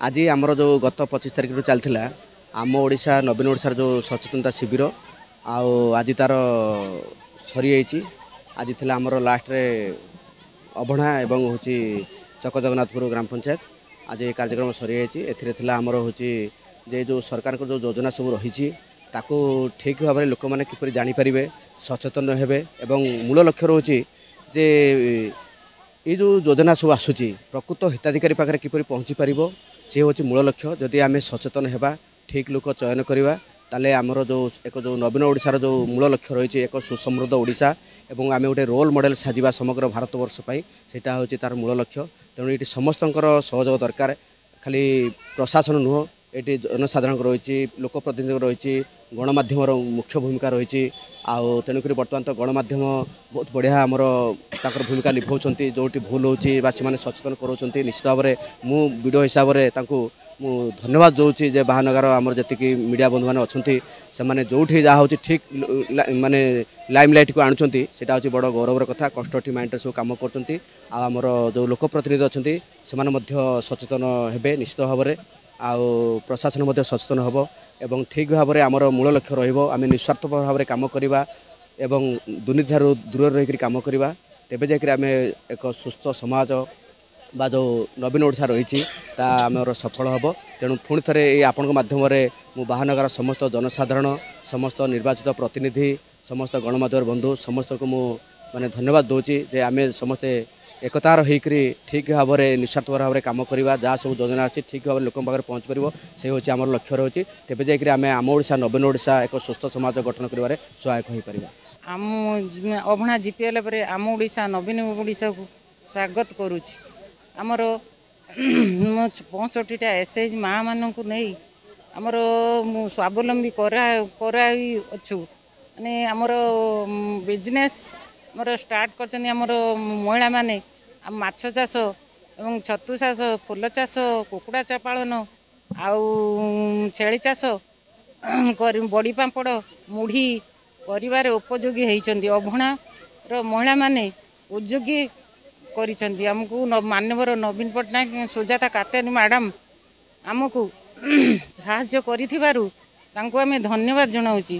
आज आमर जो गत 25 तारिख चलता आम ओडिशा नवीन ओडिशार जो सचेतनता शिविर आज तार सरी आज थी आमर लास्ट रे अभणा एवं हूँ चक जगन्नाथपुर ग्राम पंचायत आज ये कार्यक्रम सरी ए आमर हूँ जे जो सरकार जो योजना सब रही ठीक भाव में लोक मैंने किपर जानीपारे सचेतन हेबे एवं मूल लक्ष्य रोचे जे ये जो योजना सब आसूची प्रकृत हिताधिकारी पाखे किपर पहुँची पार सी हूँ मूल लक्ष्य जदि आम सचेतन होगा ठीक लोक चयन करवा ताले आमर जो एक जो नवीन ओडिशार जो मूल लक्ष्य रही एक सुसमृद्ध ओडिशा एवं आम गोटे रोल मॉडल साजिबा समग्र भारतवर्ष सेटा हूँ तार मूल लक्ष्य तेणु ये समस्तंकर सहयोग दरकार खाली प्रशासन नुह ये जनसाधारण रही लोकप्रतिनिधि रही गणमाध्यम मुख्य भूमिका रही तेणुक बर्तमान तो गणमाध्यम बहुत बढ़िया आमर भूमिका निभाऊँच जो भूल होची सचेतन कराऊँ निश्चित भाव में मु वीडियो हिसाब से मु धन्यवाद दूसरी जे बाहानगर आमर जी मीडिया बंधु मैंने अच्छा से जो जहाँ हूँ ठीक माने लाइमलाइट को आणुंट से हूँ बड़ गौरवर कथा कंस्ट्रक्टिव माइंड सब कम करमर जो लोकप्रतिनिधि अच्छा से सचेतन हेबे निश्चित भाव में प्रशासन सचेतन हम एवं ठीक भाव में आमर मूल लक्ष्य रम निस्वार्थ भाव में कम करवा एवं दुर्नीति दूर रही काम करवा तेबे जाकर आम एक सुस्थ समाज बा जो नवीन ओडिशा रही आमर सफल हम तेणु पुणी थे आपण मध्यम मु बाहानगर समस्त जनसाधारण समस्त निर्वाचित प्रतिनिधि समस्त गणमाध्यम बंधु समस्त को मु माने धन्यवाद दूची जे आम समस्ते एकतार होकरी ठीक भाव में निस्वार्थ भाव में कम करवा जहाँ सब योजना अच्छी ठीक भाव में लोक पाखे पहुँच पार से हूँ आम लक्ष्य रही तेज जाकर आम आम ओडिशा नवीन ओडिशा एक सुस्थ समाज गठन कर सहायक हो पार आम अभणा जीपीएल पर आम ओडिशा नवीन ओडिशा को स्वागत करुच्ची आमर 65टा एसएच माँ मानू नहीं आमर स्वावलम्बी अच्छु माने आमर बिजनेस आमर स्टार्ट कर महिला माने माछ चाष एवं छतु चाष फूल चाष कुकुड़ा पालन आउ छेली चाष बड़ी पापड़ मुढ़ी कर उपयोगी होती अभणार महिला माने उद्योगी आमको मानवर नवीन पट्टनायक सुजाता कात्यानी मैडम आमको साहाय्य करिथिबारु तांको आमे धन्यवाद जनाउची।